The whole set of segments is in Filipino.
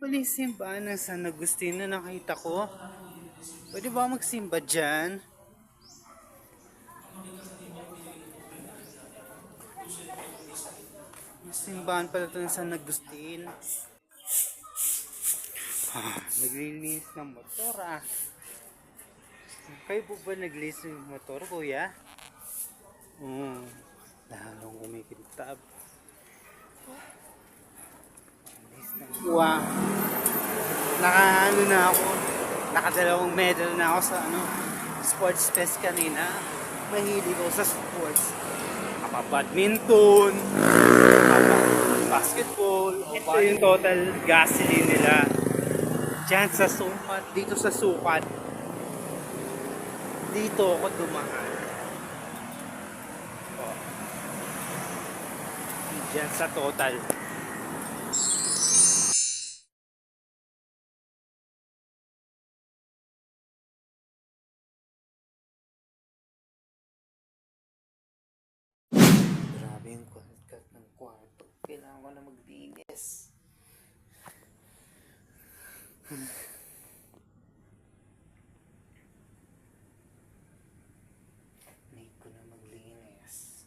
pala yung simbahan ng San Agustin na nakita ko. Pwede ba magsimba dyan? Yung simbahan pala ito ng San Agustin. Naglilinis ng motor ah. Kayo po ba naglilinis ng motor, kuya? Lalong kumikintab. Wow. Nakaano na ako. Nakadalawang medal na ako sa sports fest kanina. Mahilig ako sa sports. Badminton, basketball. Ito yung total gasoline nila. Diyan sa sukat, dito sa sukat. Dito ako dumaan. Diyan sa total. Grabe yung kulit ng kwarto. Kailangan ko na maglinis. Need ko na maglinis.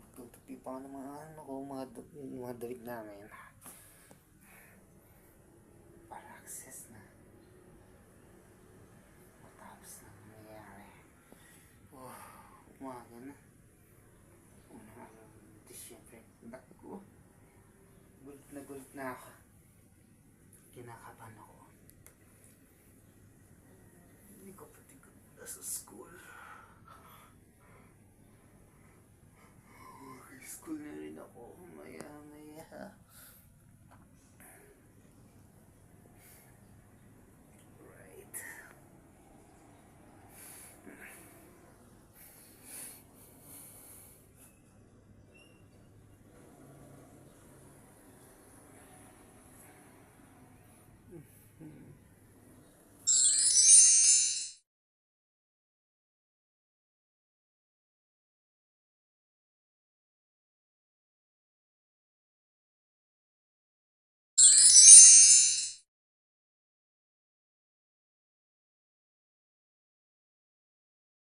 Magtutupi pa ako ng mga damit namin. Para access na. Matapos na nangyayari. Umaga na. Siyempre, naku. Gulit na ako. Kinakabahan ako. Hindi ko pati ganda sa school. School na rin ako. Maya. Right.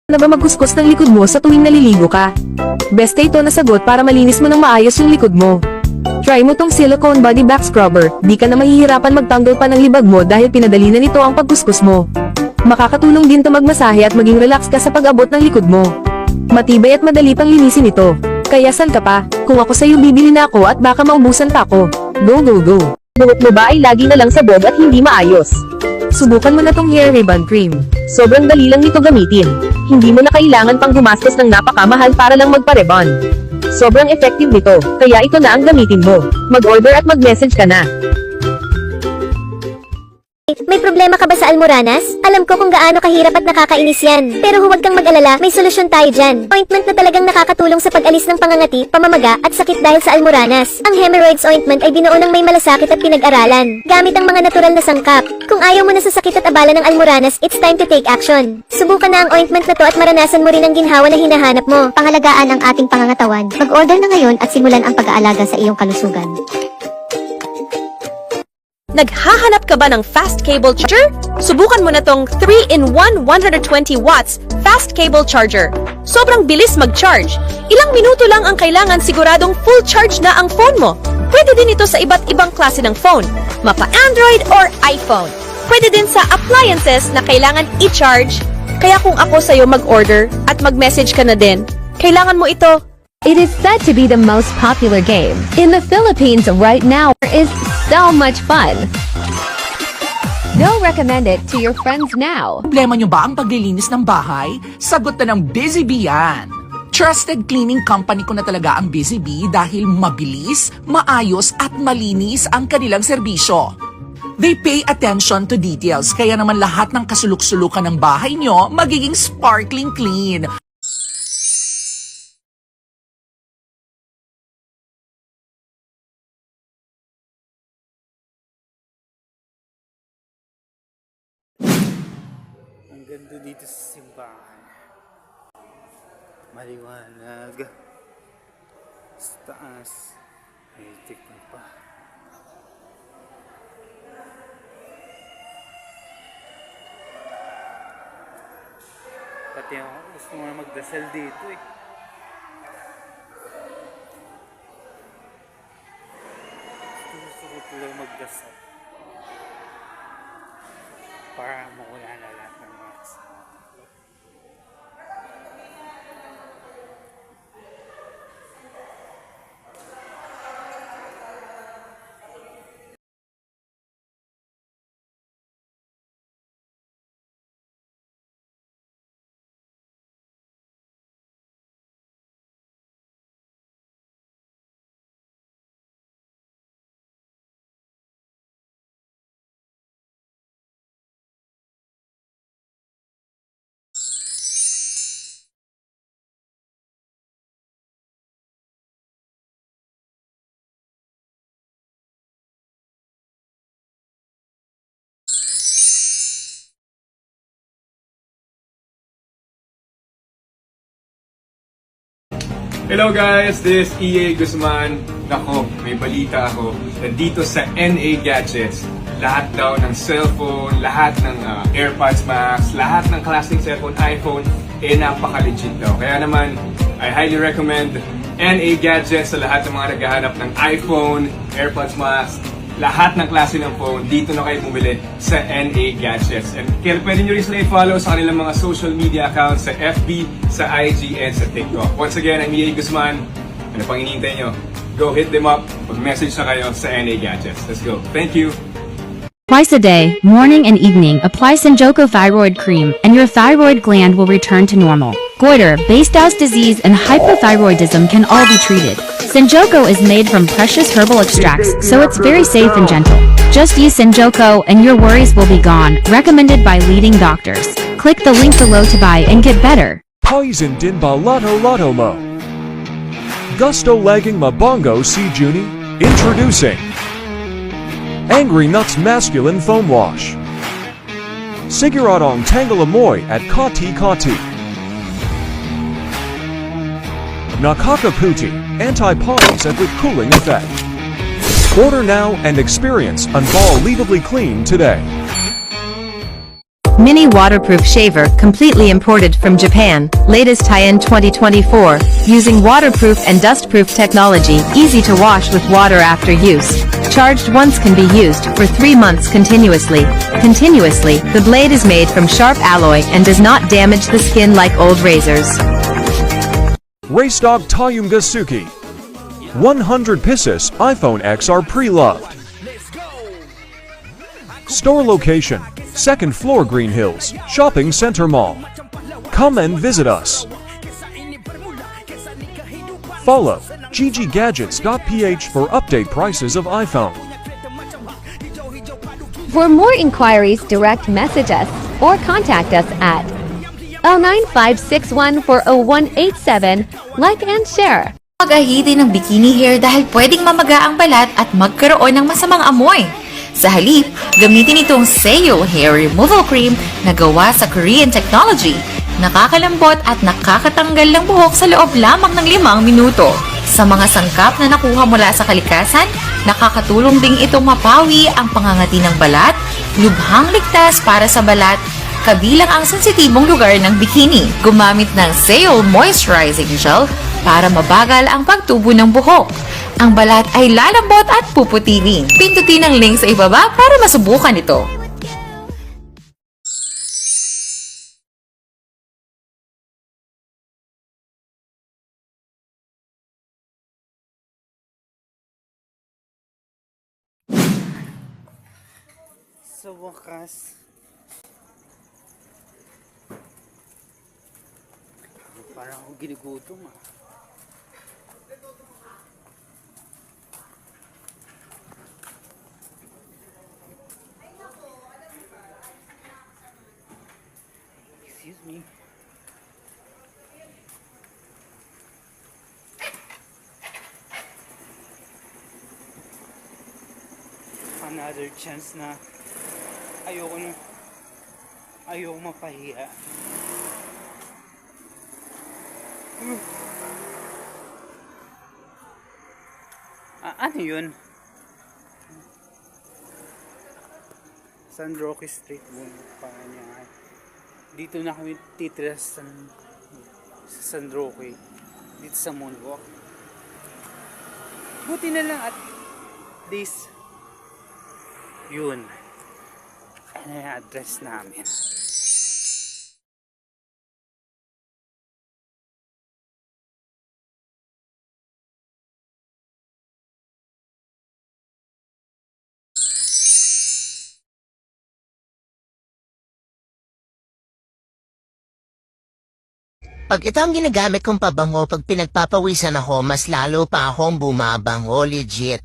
Na ba magkuskus ng likod mo sa tuwing naliligo ka? Beste ito na sagot para malinis mo ng maayos yung likod mo. Try mo tong silicone body back scrubber, di ka na mahihirapan magtanggol pa ng libag mo dahil pinadali na nito ang pagkuskus mo. Makakatulong din to magmasahe at maging relax ka sa pag-abot ng likod mo. Matibay at madali pang linisin ito. Kaya saan ka pa? Kung ako sa'yo bibili na ako at baka maubusan pa ako. Go go go! Buhok mo ba ay lagi na lang sabog at hindi maayos? Subukan mo na tong hair ribbon cream. Sobrang dali lang nito gamitin. Hindi mo na kailangan pang gumastos ng napakamahal para lang magpa-rebond. Sobrang effective nito, kaya ito na ang gamitin mo. Mag-order at mag-message ka na. May problema ka ba sa Almoranas? Alam ko kung gaano kahirap at nakakainis yan. Pero huwag kang mag-alala, may solusyon tayo dyan. Ointment na talagang nakakatulong sa pag-alis ng pangangati, pamamaga, at sakit dahil sa Almoranas. Ang Hemorrhoids Ointment ay binuo ng may malasakit at pinag-aralan. Gamit ang mga natural na sangkap. Kung ayaw mo na sa sakit at abala ng Almoranas, it's time to take action. Subukan na ang ointment na to at maranasan mo rin ang ginhawa na hinahanap mo. Pangalagaan ang ating pangangatawan. Mag-order na ngayon at simulan ang pag-aalaga sa iyong kalusugan. Naghahanap ka ba ng fast cable charger? Subukan mo na tong 3-in-1 120 watts fast cable charger. Sobrang bilis mag-charge. Ilang minuto lang ang kailangan siguradong full charge na ang phone mo. Pwede din ito sa iba't ibang klase ng phone, mapa Android or iPhone. Pwede din sa appliances na kailangan i-charge. Kaya kung ako sa'yo mag-order at mag-message ka na din, kailangan mo ito. It is said to be the most popular game in the Philippines right now. Is so much fun. Go recommend it to your friends now. Problema nyo ba ang paglilinis ng bahay? Sagot na ng Busy Bee yan. Trusted cleaning company ko na talaga ang Busy Bee dahil mabilis, maayos at malinis ang kanilang serbisyo. They pay attention to details kaya naman lahat ng kasuluk-sulukan ng bahay nyo magiging sparkling clean. Ang ganda dito sa simbahan. Maliwanag. Sa taas. May tikman pa. Pati ako gusto mo na magdasal dito eh. Gusto ko tuloy magdasal. Para mawala na lahat ng mga kasama. Hello guys, this is EA Guzman. Nako, may balita ako. Nandito sa NA Gadgets, lahat daw ng cellphone, lahat ng AirPods Max, lahat ng klaseng cellphone, iPhone, napaka-legit daw. Kaya naman, I highly recommend NA Gadgets sa lahat ng mga naghahanap ng iPhone, AirPods Max, lahat ng klase ng phone, dito na kayo bumili sa NA Gadgets. And kaya pwede nyo rin sila i-follow sa kanilang mga social media accounts sa FB, sa IG, and sa TikTok. Once again, I'm EA Guzman. Ano pang hinihintay nyo? Go hit them up. Mag-message na kayo sa NA Gadgets. Let's go. Thank you. Twice a day, morning and evening, apply Senjoko Thyroid Cream and your thyroid gland will return to normal. Goiter, Base-Dows disease, and hypothyroidism can all be treated. Senjoko is made from precious herbal extracts, so it's very safe and gentle. Just use Senjoko and your worries will be gone, recommended by leading doctors. Click the link below to buy and get better. Poison din ba Lotto mo? Gusto laging mabongo si Juni? Introducing Angry Nuts Masculine Foam Wash. Siguradong Tangalamoy at Kati Kati. Nakakaputi, anti-pawns and with cooling effect. Order now and experience unbelievably clean today. Mini waterproof shaver completely imported from Japan, latest tie-in 2024, using waterproof and dustproof technology, easy to wash with water after use. Charged once can be used for 3 months continuously. The blade is made from sharp alloy and does not damage the skin like old razors. Race Dog Tayumga Suki. 100 pieces iPhone X are pre-loved. Store location, 2nd floor Green Hills, Shopping Center Mall. Come and visit us. Follow gggadgets.ph for update prices of iPhone. For more inquiries, direct message us or contact us at 09561-40187. Like and share. Mag-ahidi ng bikini hair dahil pwedeng mamaga ang balat at magkaroon ng masamang amoy. Sa halip, gamitin itong Seo Hair Removal Cream na gawa sa Korean technology. Nakakalambot at nakakatanggal ng buhok sa loob lamang ng 5 minuto. Sa mga sangkap na nakuha mula sa kalikasan, nakakatulong ding itong mapawi ang pangangati ng balat, lubhang ligtas para sa balat, kabilang ang sensitibong lugar ng bikini. Gumamit ng Seo Moisturizing Gel para mabagal ang pagtubo ng buhok. Ang balat ay lalambot at puputihin. Pindutin ang link sa ibaba para masubukan ito. Sa wakas, parang ako ginugutom ah. Excuse me. Another chance na ayoko mapahiya. Ano yun? San Roque Street mo pa niya. Dito na kami titira sa San Roque. Dito sa Moonwalk. Buti na lang at this. Yun. Ano yung address namin? Pag ito ang ginagamit kong pabango pag pinagpapawisan ako, mas lalo pa akong bumabango, legit.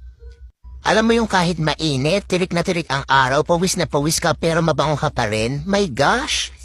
Alam mo yung kahit mainit, tirik na tirik ang araw, pawis na pawis ka pero mabango ka pa rin? My gosh!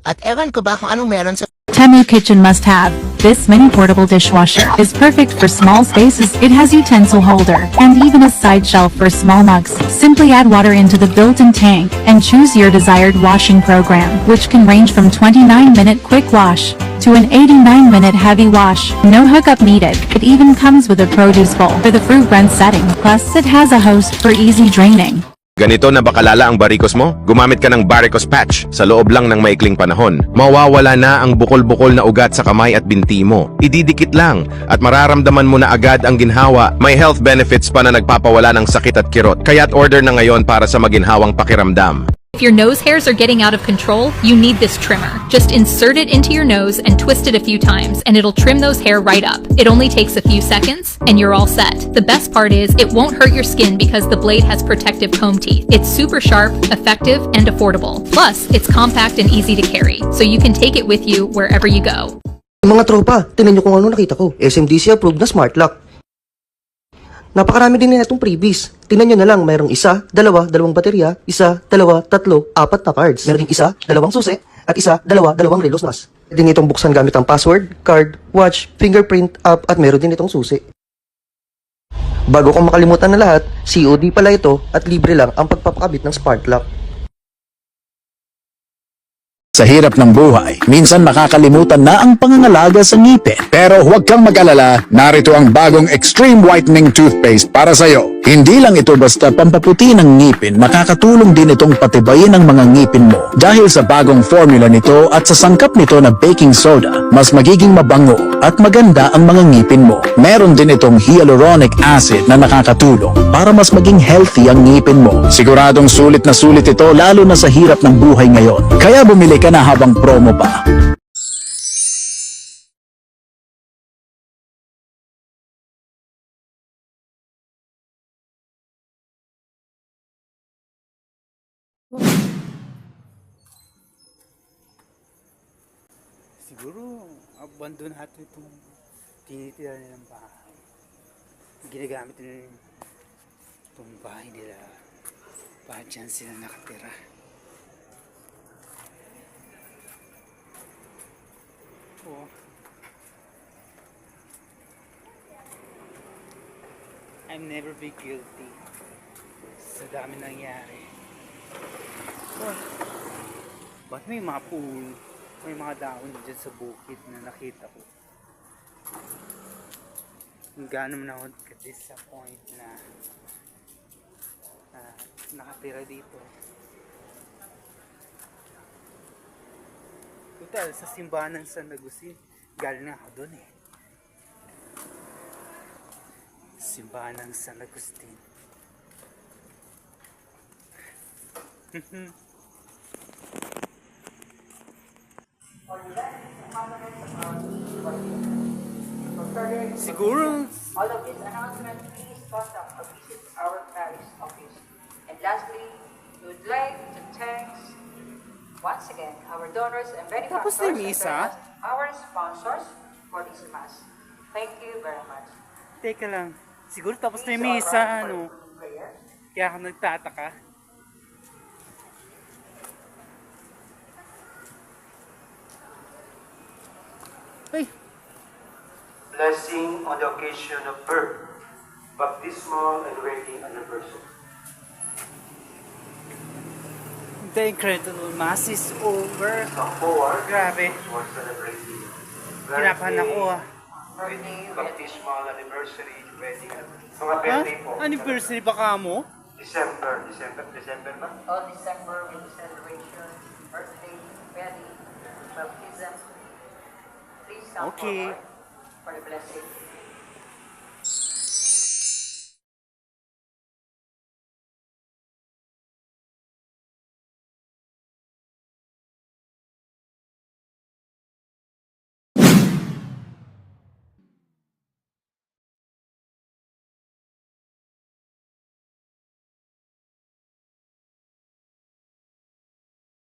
At ewan ko ba kung anong meron sa Temu Kitchen must have. This mini portable dishwasher is perfect for small spaces. It has utensil holder and even a side shelf for small mugs. Simply add water into the built-in tank and choose your desired washing program, which can range from 29-minute quick wash to an 89-minute heavy wash. No hookup needed. It even comes with a produce bowl for the fruit blend setting. Plus, it has a hose for easy draining. Ganito na ba kalala ang barikos mo? Gumamit ka ng Baricos Patch sa loob lang ng maikling panahon. Mawawala na ang bukol-bukol na ugat sa kamay at binti mo. Ididikit lang at mararamdaman mo na agad ang ginhawa. May health benefits pa na nagpapawala ng sakit at kirot. Kaya't order na ngayon para sa maginhawang pakiramdam. If your nose hairs are getting out of control, you need this trimmer. Just insert it into your nose and twist it a few times, and it'll trim those hair right up. It only takes a few seconds, and you're all set. The best part is, it won't hurt your skin because the blade has protective comb teeth. It's super sharp, effective, and affordable. Plus, it's compact and easy to carry, so you can take it with you wherever you go. Mga tropa, tinan nyo kung ano nakita ko. SMDC approved na smart lock. Napakarami din na itong freebies. Tingnan nyo na lang, mayroong isa, dalawa, dalawang baterya, isa, dalawa, tatlo, apat na cards. Meron ding isa, dalawang susi, at isa, dalawa, dalawang relos mas. Pwede din itong buksan gamit ang password, card, watch, fingerprint, app, at meron din itong susi. Bago kong makalimutan na lahat, COD pala ito at libre lang ang pagpapakabit ng smart lock. Sa hirap ng buhay, minsan nakakalimutan na ang pangangalaga sa ngipin. Pero huwag kang mag-alala, narito ang bagong Extreme Whitening Toothpaste para sa'yo. Hindi lang ito basta pampaputi ng ngipin, makakatulong din itong patibayin ang mga ngipin mo. Dahil sa bagong formula nito at sa sangkap nito na baking soda, mas magiging mabango at maganda ang mga ngipin mo. Meron din itong hyaluronic acid na nakakatulong para mas maging healthy ang ngipin mo. Siguradong sulit na sulit ito lalo na sa hirap ng buhay ngayon. Kaya bumili ka na habang promo pa. Siguro, abandon natin itong tinitira nilang bahay. Ginagamit nila itong bahay nila. Para dyan sila nakatira. Oh. I'll never be guilty sa dami nangyari. Oh. Ba't may mga pool? May mga daon dyan sa bukid na nakita ko. Gano'n na ako ka-disappoint na nakatira dito. Total, sa simbahan ng San Agustin, galing na ako doon eh. Simbahan ng San Agustin. Siguro. All of this announcement, please contact or visit our parish office. And lastly, we would like to thank once again our donors and benefactors Tapos na yung isa? as well as our sponsors for this mass. Thank you very much. Teka lang. Siguro tapos na yung misa, ano? Kaya ako nagtataka. Ay! Blessing on the occasion of birth, baptismal and wedding anniversary. The incredible mass is over. Some forward Grabe. was celebrating Kinabahan ako ah. wedding, baptismal anniversary, wedding anniversary. Mga birthday po. Anniversary baka mo? December ba? On December with the celebration, birthday, ready, baptism. Please come Okay. forward for the blessing.